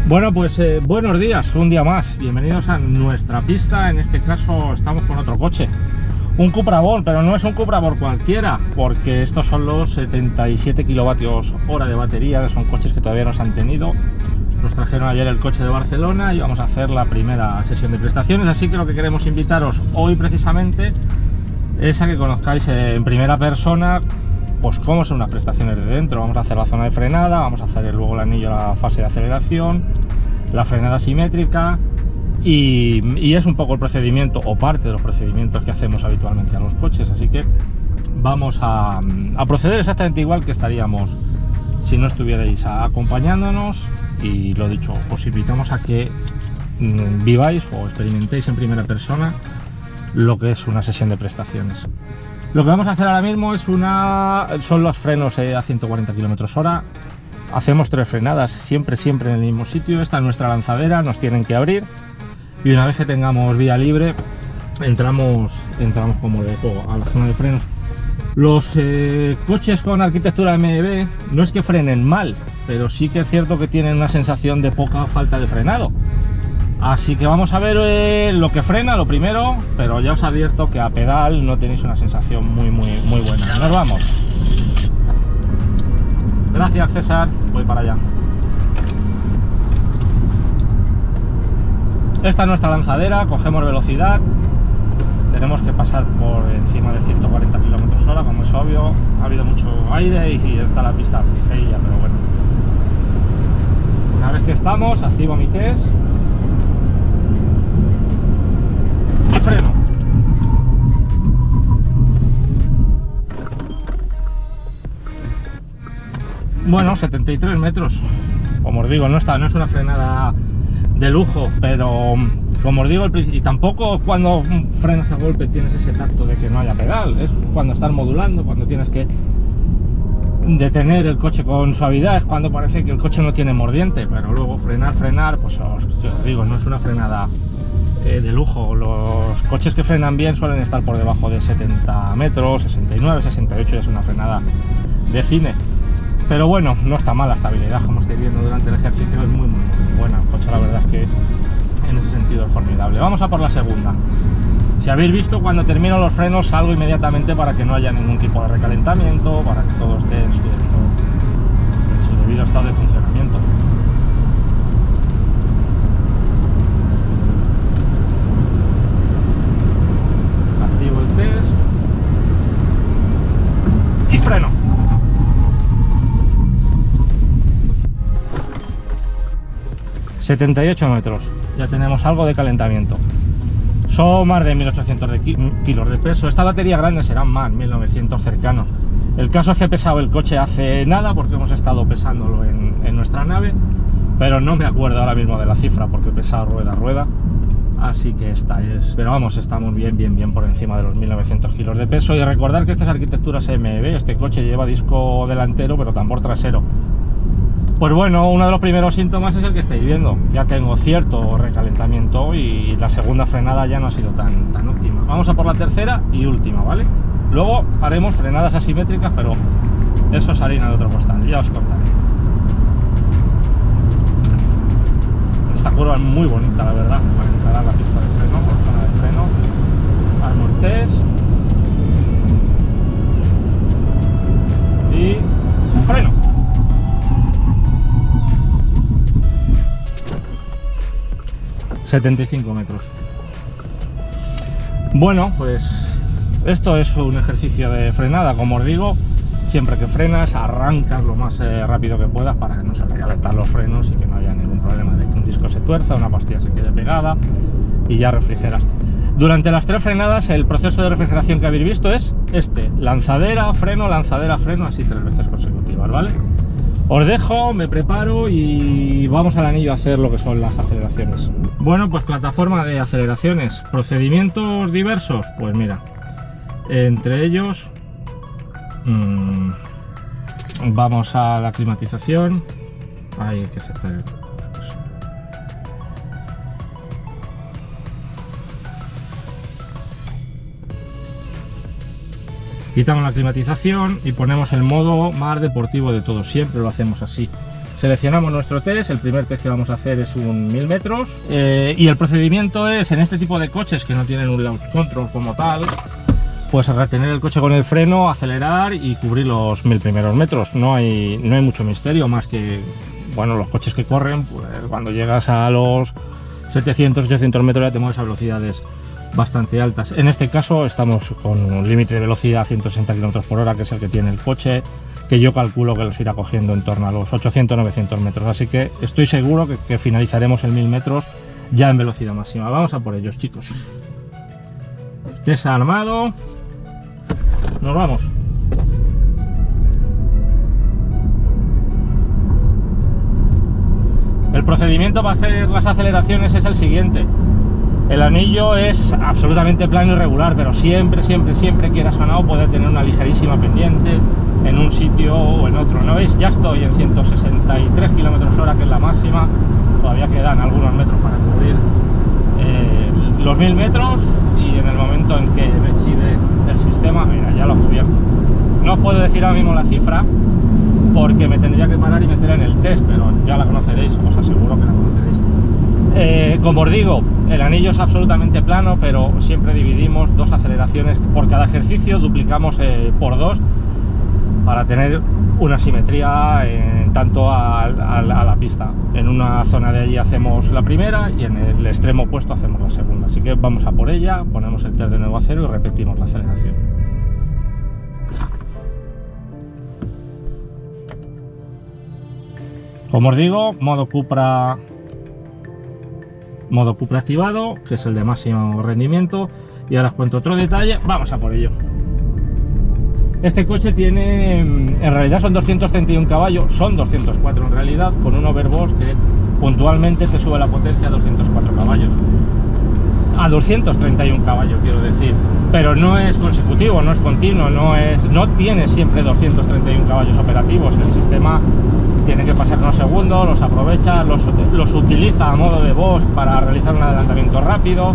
Bueno, pues buenos días, un día más. Bienvenidos a nuestra pista. En este caso estamos con otro coche, un Cupra Born, pero no es un Cupra Born cualquiera, porque estos son los 77 kilovatios hora de batería, que son coches que todavía nos han tenido. Nos trajeron ayer el coche de Barcelona y vamos a hacer la primera sesión de prestaciones, así que lo que queremos invitaros hoy precisamente es a que conozcáis en primera persona pues cómo son unas prestaciones de dentro. Vamos a hacer la zona de frenada, vamos a hacer luego el anillo, la fase de aceleración, la frenada simétrica y es un poco el procedimiento o parte de los procedimientos que hacemos habitualmente a los coches, así que vamos a proceder exactamente igual que estaríamos si no estuvierais acompañándonos. Y lo dicho, os invitamos a que viváis o experimentéis en primera persona lo que es una sesión de prestaciones. Lo que vamos a hacer ahora mismo son los frenos a 140 km/h. Hacemos 3 frenadas, siempre en el mismo sitio. Esta es nuestra lanzadera, nos tienen que abrir. Y una vez que tengamos vía libre, entramos como de juego a la zona de frenos. Los coches con arquitectura MEB no es que frenen mal, pero sí que es cierto que tienen una sensación de poca falta de frenado. Así que vamos a ver lo que frena, lo primero, pero ya os advierto que a pedal no tenéis una sensación muy buena. Nos vamos. Gracias, César, voy para allá. Esta es nuestra lanzadera, cogemos velocidad. Tenemos que pasar por encima de 140 km/h, como es obvio. Ha habido mucho aire y está la pista fea, pero bueno. Una vez que estamos, activo mi test y freno. Bueno, 73 metros. Como os digo, no es una frenada de lujo, pero como os digo, y tampoco cuando frenas a golpe tienes ese tacto de que no haya pedal. Es cuando estás modulando, cuando tienes que detener el coche con suavidad, es cuando parece que el coche no tiene mordiente, pero luego frenar, pues os digo, no es una frenada de lujo. Los coches que frenan bien suelen estar por debajo de 70 metros, 69, 68, es una frenada de cine. Pero bueno, no está mal la estabilidad, como estáis viendo durante el ejercicio, es muy buena. El coche, la verdad es que en ese sentido es formidable. Vamos a por la segunda. Si habéis visto, cuando termino los frenos salgo inmediatamente para que no haya ningún tipo de recalentamiento, para que todo esté en su debido estado de funcionamiento. Activo el test y freno. ...78 metros, ya tenemos algo de calentamiento. Son más de 1800 kilos de peso. Esta batería grande serán más, 1900 cercanos. El caso es que he pesado el coche hace nada, porque hemos estado pesándolo en nuestra nave, pero no me acuerdo ahora mismo de la cifra, porque he pesado rueda a rueda. Así que esta es, pero vamos, estamos bien por encima de los 1900 kilos de peso. Y recordar que estas arquitecturas MEB, este coche lleva disco delantero, pero tambor trasero. Pues bueno, uno de los primeros síntomas es el que estáis viendo. Ya tengo cierto recalentamiento y la segunda frenada ya no ha sido tan óptima. Vamos a por la tercera y última, ¿vale? Luego haremos frenadas asimétricas, pero eso es harina de otro costal, ya os contaré. Esta curva es muy bonita, la verdad, para encarar la pista de freno, por zona de freno. Armo el test. Y freno. ...75 metros. Bueno, pues esto es un ejercicio de frenada, como os digo. Siempre que frenas, arrancas lo más rápido que puedas para que no se recalentan los frenos y que no haya ningún problema de que un disco se tuerza, una pastilla se quede pegada y ya refrigeras. Durante las 3 frenadas, el proceso de refrigeración que habéis visto es lanzadera, freno, así 3 veces consecutivas, ¿vale? Os dejo, me preparo y vamos al anillo a hacer lo que son las aceleraciones. Bueno, pues plataforma de aceleraciones, procedimientos diversos, pues mira, entre ellos vamos a la climatización. Hay que aceptar el... Quitamos la climatización y ponemos el modo más deportivo de todo. Siempre lo hacemos así. Seleccionamos nuestro test, el primer test que vamos a hacer es un 1000 metros y el procedimiento es, en este tipo de coches que no tienen un launch control como tal, pues retener el coche con el freno, acelerar y cubrir los 1000 primeros metros. No hay mucho misterio, más que, bueno, los coches que corren, pues cuando llegas a los 700-800 metros ya te mueves a velocidades bastante altas. En este caso estamos con un límite de velocidad a 160 km por hora, que es el que tiene el coche, que yo calculo que los irá cogiendo en torno a los 800-900 metros, así que estoy seguro que finalizaremos el 1000 metros ya en velocidad máxima. Vamos a por ellos, chicos. Test armado, nos vamos. El procedimiento para hacer las aceleraciones es el siguiente. El anillo es absolutamente plano y regular, pero siempre quieras o no, puede tener una ligerísima pendiente en un sitio o en otro. ¿No veis? Ya estoy en 163 km hora, que es la máxima. Todavía quedan algunos metros para cubrir los 1000 metros, y en el momento en que me chive el sistema, mira, ya lo he cubierto. No os puedo decir ahora mismo la cifra porque me tendría que parar y meter en el test, pero ya la conoceréis, os aseguro que la conoceréis. Como os digo, el anillo es absolutamente plano, pero siempre dividimos dos aceleraciones por cada ejercicio, duplicamos por 2 para tener una simetría en tanto a la pista. En una zona de allí hacemos la primera y en el extremo opuesto hacemos la segunda. Así que vamos a por ella, ponemos el test de nuevo a cero y repetimos la aceleración. Como os digo, modo Cupra activado, que es el de máximo rendimiento. Y ahora os cuento otro detalle, vamos a por ello. Este coche tiene, en realidad son 231 caballos, son 204 en realidad, con un overboss que puntualmente te sube la potencia a 204 caballos. A 231 caballos, quiero decir. Pero no es consecutivo, no es continuo, no tiene siempre 231 caballos operativos. El sistema tiene que pasar unos segundos, los aprovecha, los utiliza a modo de boss para realizar un adelantamiento rápido.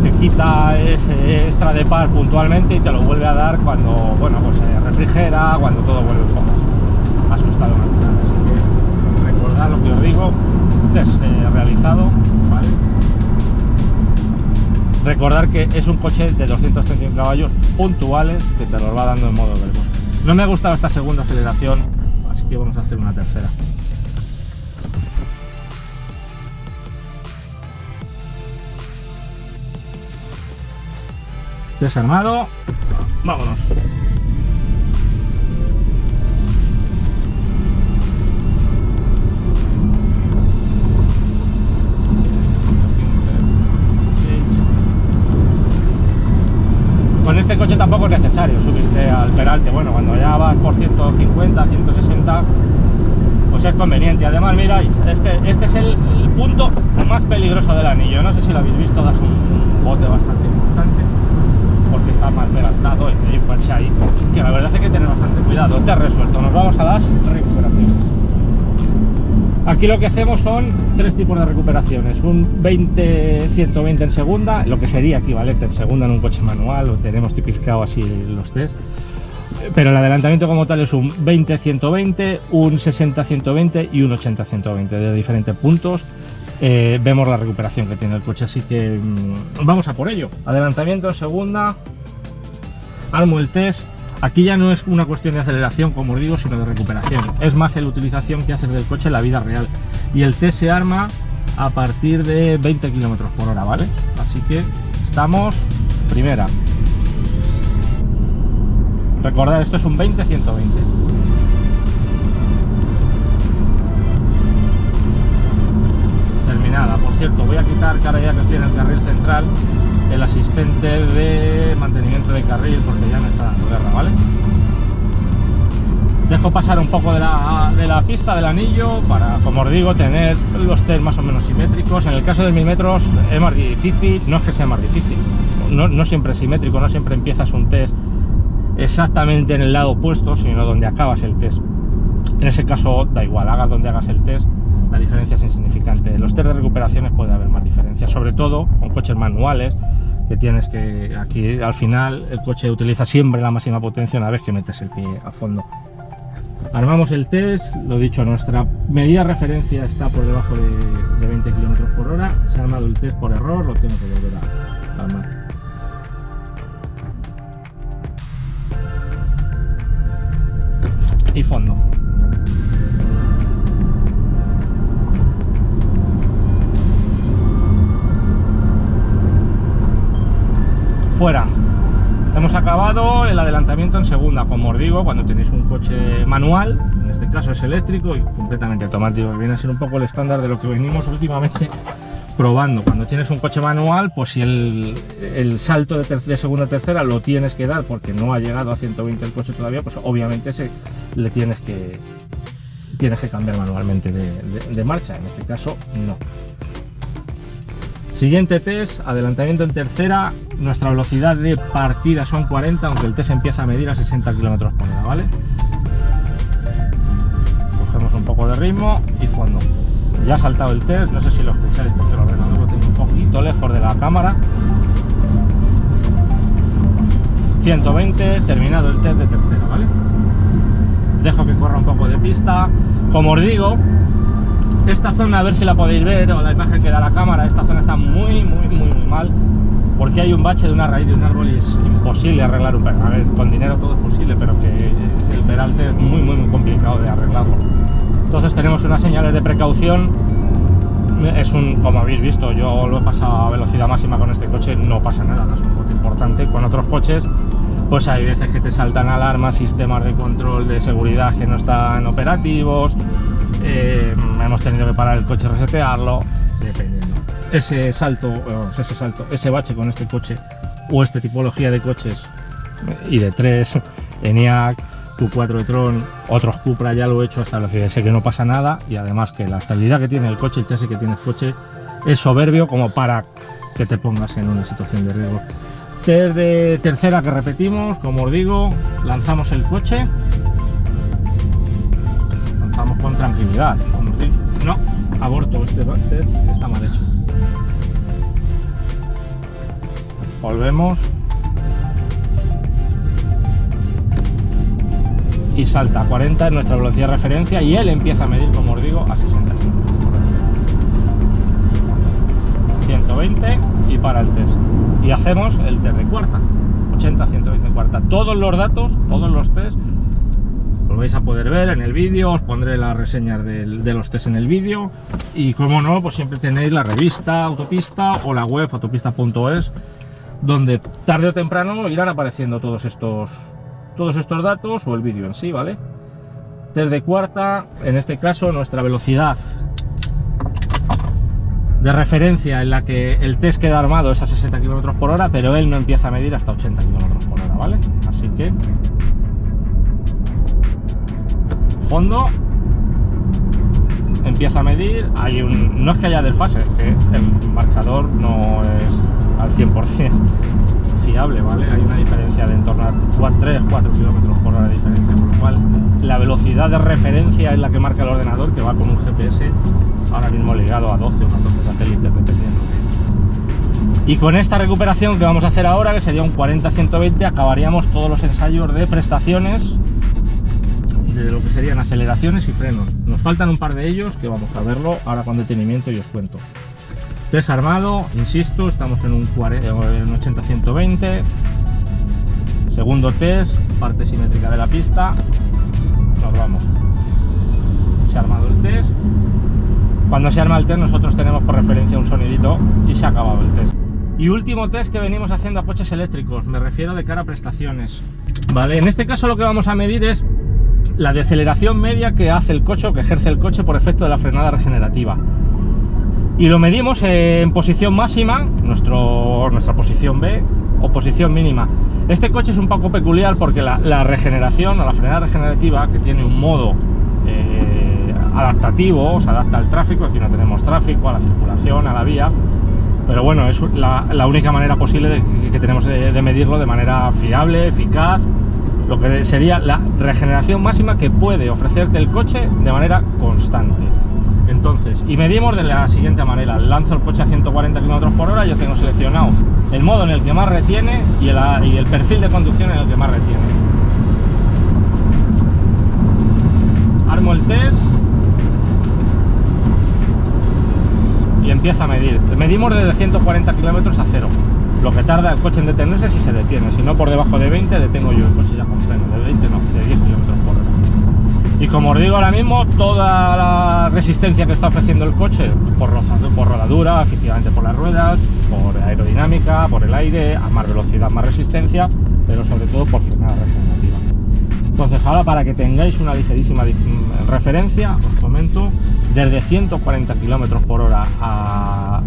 Te quita ese extra de par puntualmente y te lo vuelve a dar cuando, bueno, pues se refrigera, cuando todo vuelve un poco a su estado natural. Así que recordad lo que os digo, test realizado, ¿vale? Recordar que es un coche de 231 caballos puntuales que te los va dando en modo verboso. No me ha gustado esta segunda aceleración, así que vamos a hacer una tercera. Desarmado, vámonos. Con este coche tampoco es necesario subirte al peralte. Bueno, cuando ya vas por 150, 160, pues es conveniente. Además, miráis, este es el punto más peligroso del anillo. No sé si lo habéis visto, das un bote bastante importante porque está mal peraltado y hay un parche ahí que la verdad hay que tener bastante cuidado. Te resuelto, nos vamos a las recuperaciones. Aquí lo que hacemos son tres tipos de recuperaciones: un 20-120 en segunda, lo que sería equivalente en segunda en un coche manual, lo tenemos tipificado así los test, pero el adelantamiento como tal es un 20-120, un 60-120 y un 80-120 de diferentes puntos. Vemos la recuperación que tiene el coche, así que vamos a por ello. Adelantamiento en segunda, armo el test. Aquí ya no es una cuestión de aceleración, como os digo, sino de recuperación. Es más la utilización que haces del coche en la vida real. Y el test se arma a partir de 20 km por hora, ¿vale? Así que estamos primera. Recordad, esto es un 20-120. Terminada. Por cierto, voy a quitar, que ahora ya que estoy en el carril central, el asistente de mantenimiento de carril, porque ya me está dando guerra, ¿vale? Dejo pasar un poco de la pista del anillo para, como os digo, tener los test más o menos simétricos. En el caso de 1000 metros es más difícil, no es que sea más difícil, no siempre es simétrico, no siempre empiezas un test exactamente en el lado opuesto, sino donde acabas el test. En ese caso da igual, hagas donde hagas el test, la diferencia es insignificante. Los test de recuperaciones puede haber más diferencias, sobre todo con coches manuales, que tienes que, aquí al final el coche utiliza siempre la máxima potencia una vez que metes el pie a fondo. Armamos el test, lo dicho, nuestra medida de referencia está por debajo de 20 km por hora. Se ha armado el test por error, lo tengo que volver a armar. Y fondo. Fuera. Hemos acabado el adelantamiento en segunda. Como os digo, cuando tenéis un coche manual, en este caso es eléctrico y completamente automático, viene a ser un poco el estándar de lo que venimos últimamente probando. Cuando tienes un coche manual, pues si el salto de segunda a tercera lo tienes que dar porque no ha llegado a 120 el coche todavía, pues obviamente le tienes que cambiar manualmente de marcha. En este caso no. Siguiente test, adelantamiento en tercera. Nuestra velocidad de partida son 40, aunque el test empieza a medir a 60 km por hora, ¿vale? Cogemos un poco de ritmo y fondo. Ya ha saltado el test, no sé si lo escucháis porque el ordenador lo tengo un poquito lejos de la cámara. 120, terminado el test de tercera, ¿vale? Dejo que corra un poco de pista. Como os digo, esta zona, a ver si la podéis ver, o la imagen que da la cámara, esta zona está muy mal, porque hay un bache de una raíz de un árbol y es imposible arreglar un peralte. A ver, con dinero todo es posible, pero que el peralte es muy complicado de arreglarlo. Entonces tenemos unas señales de precaución. Como habéis visto, yo lo he pasado a velocidad máxima con este coche, no pasa nada, no es un coche importante. Con otros coches, pues hay veces que te saltan alarmas, sistemas de control de seguridad que no están operativos. Hemos tenido que parar el coche, resetearlo, dependiendo. Ese bache con este coche o esta tipología de coches ID3, ENIAC, Q4 e-tron, otros Cupra, ya lo he hecho hasta la velocidad, sé que no pasa nada, y además que la estabilidad que tiene el coche, el chasis que tiene el coche es soberbio como para que te pongas en una situación de riesgo. Test de tercera que repetimos, como os digo, lanzamos el coche. Lanzamos con tranquilidad. No, aborto, este test está mal hecho. Volvemos. Y salta a 40 en nuestra velocidad de referencia y él empieza a medir, como os digo, a 60 km. 120 y para el test. Y hacemos el test de cuarta. 80, 120 en cuarta. Todos los datos, todos los tests, los vais a poder ver en el vídeo, os pondré las reseñas de los test en el vídeo y como no, pues siempre tenéis la revista Autopista o la web autopista.es, donde tarde o temprano irán apareciendo todos estos datos o el vídeo en sí, ¿vale? Test de cuarta, en este caso nuestra velocidad de referencia en la que el test queda armado es a 60 km por hora, pero él no empieza a medir hasta 80 km por hora, ¿vale? Así que fondo, empieza a medir, no es que haya desfase, es que el marcador no es al 100% fiable, ¿vale? Hay una diferencia de en torno a 3-4 km por hora de diferencia, con lo cual la velocidad de referencia es la que marca el ordenador, que va con un GPS ahora mismo ligado a 12 o 14 satélites, dependiendo. Y con esta recuperación que vamos a hacer ahora, que sería un 40-120, acabaríamos todos los ensayos de prestaciones de lo que serían aceleraciones y frenos. Nos faltan un par de ellos que vamos a verlo ahora con detenimiento y os cuento. Test armado, insisto, estamos en un 80-120. Segundo test, parte simétrica de la pista. Nos vamos. Se ha armado el test. Cuando se arma el test nosotros tenemos por referencia un sonidito y se ha acabado el test. Y último test que venimos haciendo a coches eléctricos, me refiero de cara a prestaciones. Vale, en este caso lo que vamos a medir es la deceleración media que hace el coche o que ejerce el coche por efecto de la frenada regenerativa. Y lo medimos en posición máxima, nuestra posición B, o posición mínima. Este coche es un poco peculiar porque la regeneración o la frenada regenerativa, que tiene un modo adaptativo, se adapta al tráfico, aquí no tenemos tráfico, a la circulación, a la vía, pero bueno, es la única manera posible que tenemos de medirlo de manera fiable, eficaz, lo que sería la regeneración máxima que puede ofrecerte el coche de manera constante. Entonces, y medimos de la siguiente manera: lanzo el coche a 140 km por hora, yo tengo seleccionado el modo en el que más retiene y el perfil de conducción en el que más retiene. armo el test y empieza a medir. Medimos desde 140 kilómetros a 0. Lo que tarda el coche en detenerse si se detiene. Si no, por debajo de 20 detengo yo el coche ya con freno. De 20 no, de 10 kilómetros por hora. Y como os digo ahora mismo, toda la resistencia que está ofreciendo el coche, por rodadura, efectivamente por las ruedas, por aerodinámica, por el aire, a más velocidad, más resistencia, pero sobre todo por frenada regenerativa. Entonces ahora, para que tengáis una ligerísima referencia, os comento, desde 140 km por hora a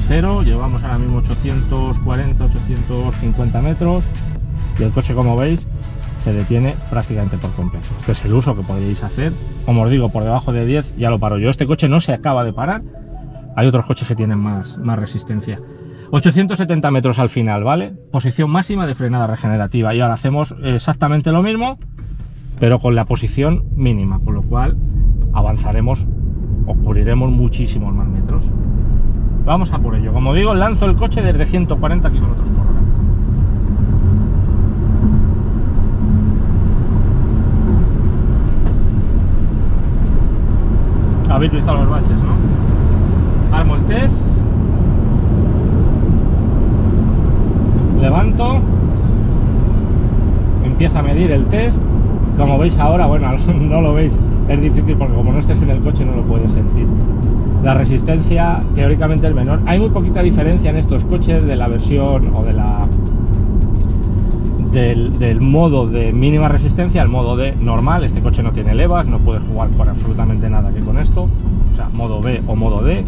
0, llevamos ahora mismo 840, 850 metros, y el coche, como veis, se detiene prácticamente por completo. Este es el uso que podríais hacer. Como os digo, por debajo de 10 ya lo paro yo. Este coche no se acaba de parar. Hay otros coches que tienen más resistencia. 870 metros al final, ¿vale? Posición máxima de frenada regenerativa. Y ahora hacemos exactamente lo mismo, pero con la posición mínima, con lo cual avanzaremos o cubriremos muchísimos más metros. Vamos a por ello. Como digo, lanzo el coche desde 140 km por hora. Habéis visto los baches, ¿no? Armo el test, levanto, empieza a medir el test. Como veis ahora, bueno, no lo veis, es difícil porque como no estés en el coche no lo puedes sentir. La resistencia teóricamente es menor. Hay muy poquita diferencia en estos coches de la versión o de del modo de mínima resistencia al modo de normal. Este coche no tiene levas, no puedes jugar con absolutamente nada que con esto, o sea, modo B o modo D.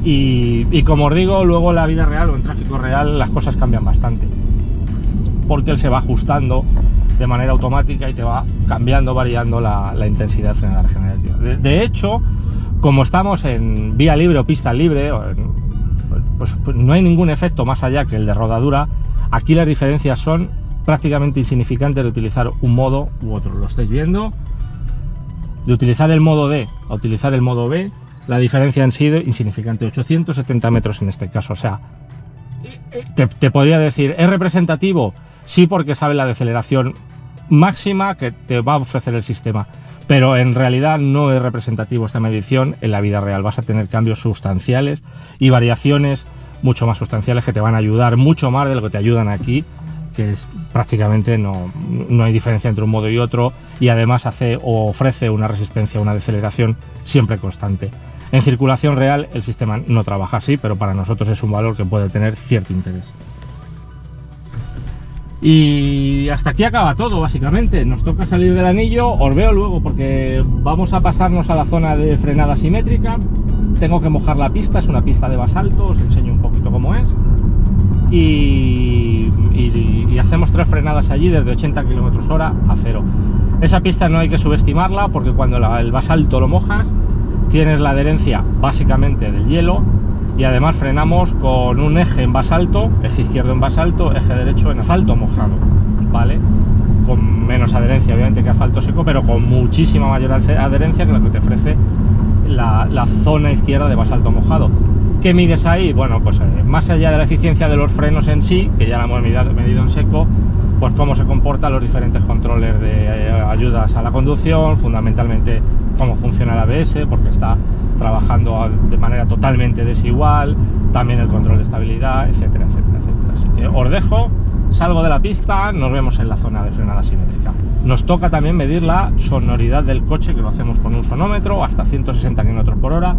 Y como os digo, luego en la vida real o en tráfico real las cosas cambian bastante, porque él se va ajustando de manera automática y te va cambiando, variando la intensidad de frenada regenerativa. De hecho, como estamos en vía libre o pista libre, pues no hay ningún efecto más allá que el de rodadura. Aquí las diferencias son prácticamente insignificantes de utilizar un modo u otro. Lo estáis viendo. De utilizar el modo D a utilizar el modo B, la diferencia han sido insignificante. 870 metros en este caso. O sea, te podría decir, ¿es representativo? Sí, porque sabe la deceleración máxima que te va a ofrecer el sistema. Pero en realidad no es representativo esta medición en la vida real. Vas a tener cambios sustanciales y variaciones mucho más sustanciales que te van a ayudar mucho más de lo que te ayudan aquí, que es prácticamente no hay diferencia entre un modo y otro, y además hace o ofrece una resistencia, una deceleración siempre constante. En circulación real el sistema no trabaja así, pero para nosotros es un valor que puede tener cierto interés. Y hasta aquí acaba todo, básicamente. Nos toca salir del anillo. Os veo luego porque vamos a pasarnos a la zona de frenada simétrica. Tengo que mojar la pista, es una pista de basalto, os enseño un poquito cómo es. Y hacemos 3 frenadas allí desde 80 km hora a 0. Esa pista no hay que subestimarla porque cuando el basalto lo mojas, tienes la adherencia básicamente del hielo. Y además frenamos con un eje en basalto, eje izquierdo en basalto, eje derecho en asfalto mojado, ¿vale? Con menos adherencia obviamente que asfalto seco, pero con muchísima mayor adherencia que lo que te ofrece la zona izquierda de basalto mojado. ¿Qué mides ahí? Bueno, pues más allá de la eficiencia de los frenos en sí, que ya la hemos medido en seco, pues cómo se comportan los diferentes controles de ayudas a la conducción, fundamentalmente cómo funciona el ABS, porque está trabajando de manera totalmente desigual, también el control de estabilidad, etcétera, etcétera, etcétera. Así que os dejo, salgo de la pista, nos vemos en la zona de frenada simétrica. Nos toca también medir la sonoridad del coche, que lo hacemos con un sonómetro hasta 160 km por hora.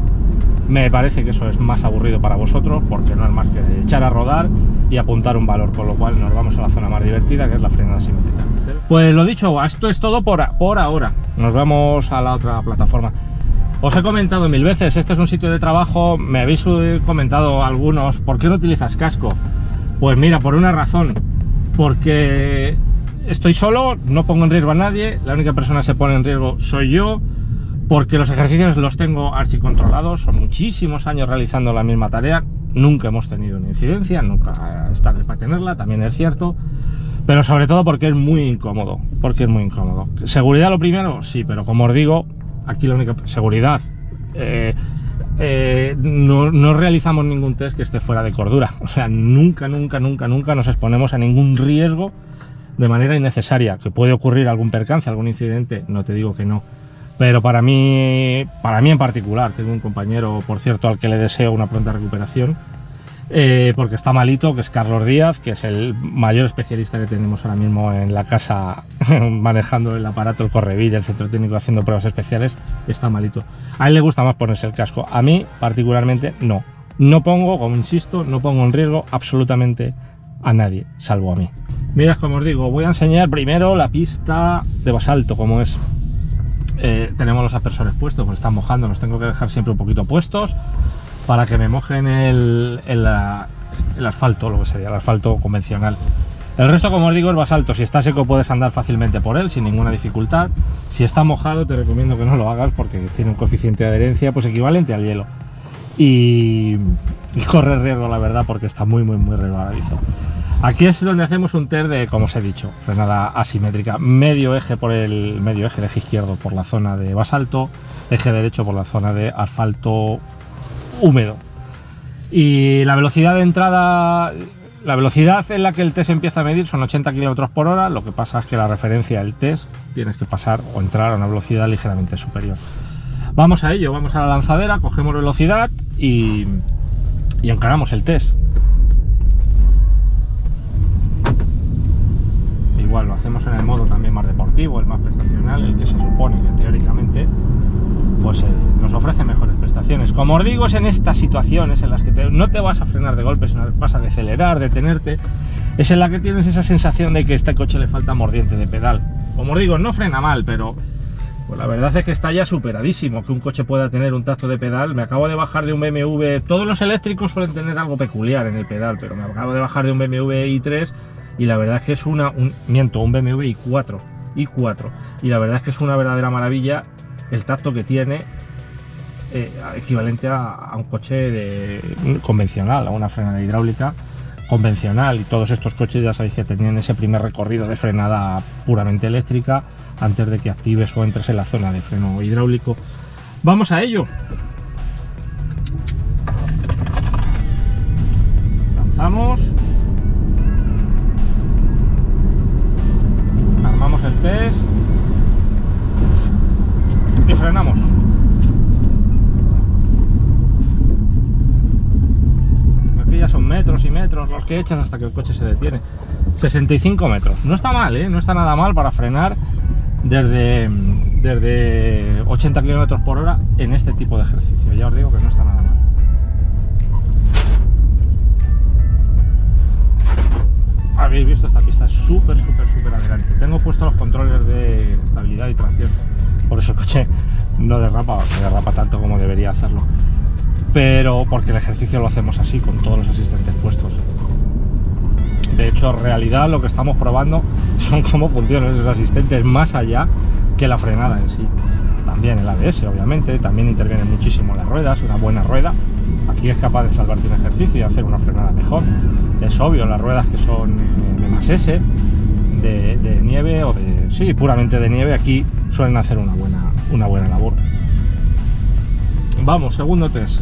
Me parece que eso es más aburrido para vosotros porque no es más que echar a rodar y apuntar un valor, con lo cual nos vamos a la zona más divertida, que es la frenada simétrica. Pues lo dicho, esto es todo por ahora. Nos vamos a la otra plataforma. Os he comentado 1000 veces, este es un sitio de trabajo. Me habéis comentado algunos, ¿por qué no utilizas casco? Pues mira, por una razón, porque estoy solo, no pongo en riesgo a nadie, la única persona que se pone en riesgo soy yo, porque los ejercicios los tengo archicontrolados, son muchísimos años realizando la misma tarea, nunca hemos tenido una incidencia, nunca es tarde para tenerla, también es cierto, pero sobre todo porque es muy incómodo, ¿Seguridad lo primero? Sí, pero como os digo, aquí la única seguridad, no realizamos ningún test que esté fuera de cordura, o sea, nunca nos exponemos a ningún riesgo de manera innecesaria. Que puede ocurrir algún percance, algún incidente, no te digo que no, Pero para mí en particular, tengo un compañero, por cierto, al que le deseo una pronta recuperación, porque está malito, que es Carlos Díaz, que es el mayor especialista que tenemos ahora mismo en la casa manejando el aparato, el Correvide, el centro técnico, haciendo pruebas especiales. Está malito. A él le gusta más ponerse el casco, a mí particularmente no. No pongo, como insisto, no pongo en riesgo absolutamente a nadie, salvo a mí. Mirad, como os digo, voy a enseñar primero la pista de basalto, como es. Tenemos los aspersores puestos, pues están mojando, los tengo que dejar siempre un poquito puestos para que me mojen el asfalto, lo que sería el asfalto convencional. El resto, como os digo, es basalto. Si está seco puedes andar fácilmente por él sin ninguna dificultad. Si está mojado te recomiendo que no lo hagas porque tiene un coeficiente de adherencia pues equivalente al hielo y corre riesgo, la verdad, porque está muy resbaladizo. Aquí es donde hacemos un test de, como os he dicho, frenada asimétrica, medio eje el eje izquierdo por la zona de basalto, eje derecho por la zona de asfalto húmedo. Y la velocidad de entrada, la velocidad en la que el test empieza a medir son 80 km por hora, lo que pasa es que la referencia del test tienes que pasar o entrar a una velocidad ligeramente superior. Vamos a ello, vamos a la lanzadera, cogemos velocidad y encaramos el test. Igual lo hacemos en el modo también más deportivo, el más prestacional, el que se supone que teóricamente pues nos ofrece mejores prestaciones. Como os digo, es en estas situaciones en las que no te vas a frenar de golpe, sino vas a decelerar, detenerte, es en la que tienes esa sensación de que a este coche le falta mordiente de pedal. Como os digo, no frena mal, pero pues la verdad es que está ya superadísimo que un coche pueda tener un tacto de pedal. Me acabo de bajar de un BMW, todos los eléctricos suelen tener algo peculiar en el pedal, pero me acabo de bajar de un BMW i3 y la verdad es que es un BMW i4, y la verdad es que es una verdadera maravilla el tacto que tiene, equivalente a un coche convencional, a una frenada hidráulica convencional. Y todos estos coches ya sabéis que tenían ese primer recorrido de frenada puramente eléctrica antes de que actives o entres en la zona de freno hidráulico. Vamos a ello. Lanzamos, armamos el test y frenamos. Aquí ya son metros y metros los que echas hasta que el coche se detiene. 65 metros, no está mal, no está nada mal para frenar desde 80 km por hora en este tipo de ejercicio. Ya os digo que no está nada mal. Habéis visto, esta pista es súper adelante. Tengo puesto los controles de estabilidad y tracción, por eso el coche no derrapa tanto como debería hacerlo, pero porque el ejercicio lo hacemos así, con todos los asistentes puestos. De hecho, en realidad lo que estamos probando son cómo funcionan esos asistentes más allá que la frenada en sí. También el ABS, obviamente, también intervienen muchísimo las ruedas. Una buena rueda aquí es capaz de salvarte un ejercicio y hacer una frenada mejor. Es obvio, las ruedas que son de más S, de nieve o puramente de nieve, aquí suelen hacer una buena labor. Vamos, segundo test.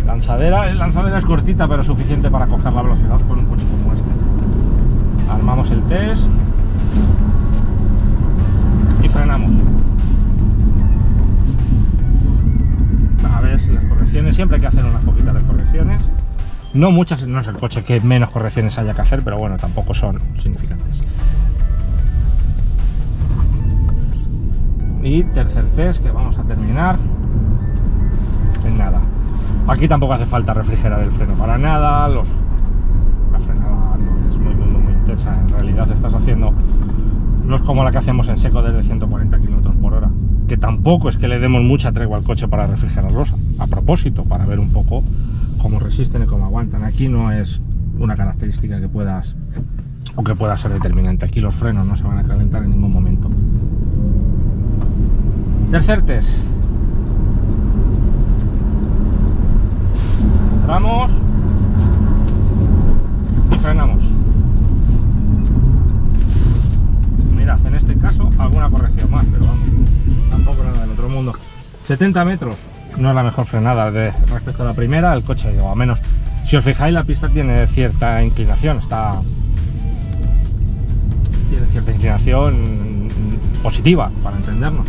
Lanzadera es cortita pero suficiente para coger la velocidad con un coche como este. Armamos el test y frenamos. A ver, las correcciones, siempre hay que hacer unas poquitas de correcciones. No muchas, no es el coche que menos correcciones haya que hacer, pero bueno, tampoco son significantes. Y tercer test que vamos a terminar en nada. Aquí tampoco hace falta refrigerar el freno para nada. La frenada no es muy intensa. En realidad estás haciendo, no es como la que hacemos en seco desde 140 km por hora, que tampoco es que le demos mucha tregua al coche para refrigerarlos, a propósito, para ver un poco cómo resisten y cómo aguantan. Aquí no es una característica que pueda ser determinante. Aquí los frenos no se van a calentar en ningún momento. Tercer test. Entramos y frenamos. Mirad, en este caso alguna corrección más, pero vamos, tampoco nada del otro mundo. 70 metros no es la mejor frenada respecto a la primera. El coche, o al menos si os fijáis, la pista tiene cierta inclinación, tiene cierta inclinación positiva, para entendernos.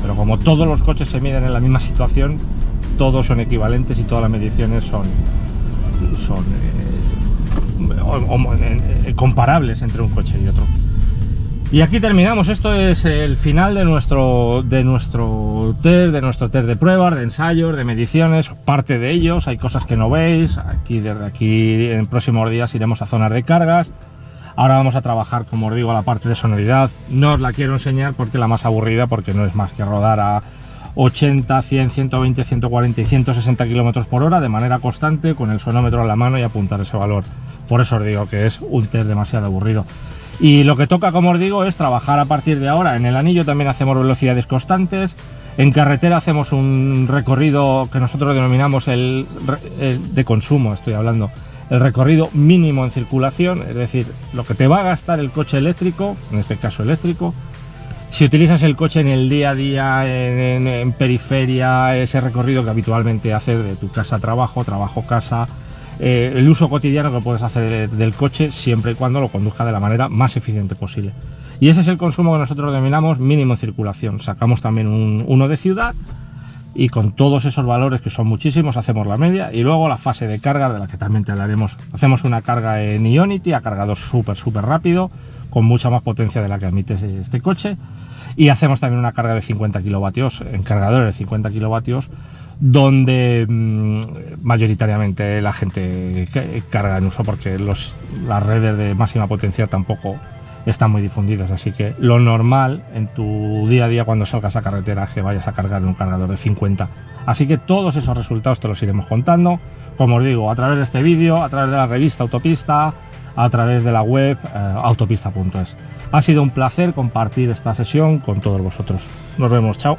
pero como todos los coches se miden en la misma situación, todos son equivalentes y todas las mediciones son comparables entre un coche y otro. Y aquí terminamos. Esto es el final de nuestro test de pruebas, de ensayos, de mediciones. Parte de ellos, hay cosas que no veis. Desde aquí en próximos días iremos a zonas de cargas. Ahora vamos a trabajar, como os digo, la parte de sonoridad. No os la quiero enseñar porque es la más aburrida, porque no es más que rodar a 80, 100, 120, 140 y 160 km por hora de manera constante, con el sonómetro en la mano y apuntar ese valor. Por eso os digo que es un test demasiado aburrido. Y lo que toca, como os digo, es trabajar a partir de ahora. En el anillo también hacemos velocidades constantes. En carretera hacemos un recorrido que nosotros denominamos el de consumo, estoy hablando, el recorrido mínimo en circulación, es decir, lo que te va a gastar el coche eléctrico, en este caso eléctrico. Si utilizas el coche en el día a día, en periferia, ese recorrido que habitualmente haces de tu casa a trabajo, trabajo-casa, el uso cotidiano que puedes hacer del coche siempre y cuando lo conduzca de la manera más eficiente posible. Y ese es el consumo que nosotros denominamos mínimo en circulación. Sacamos también uno de ciudad y con todos esos valores, que son muchísimos, hacemos la media. Y luego la fase de carga, de la que también te hablaremos. Hacemos una carga en Ionity a cargador súper rápido, con mucha más potencia de la que admite este coche. Y hacemos también una carga de 50 kilovatios en cargadores de 50 kilovatios, donde mayoritariamente la gente carga en uso, porque las redes de máxima potencia tampoco están muy difundidas, así que lo normal en tu día a día cuando salgas a carretera es que vayas a cargar en un cargador de 50. Así que todos esos resultados te los iremos contando, como os digo, a través de este vídeo, a través de la revista Autopista, a través de la web autopista.es. Ha sido un placer compartir esta sesión con todos vosotros. Nos vemos, chao.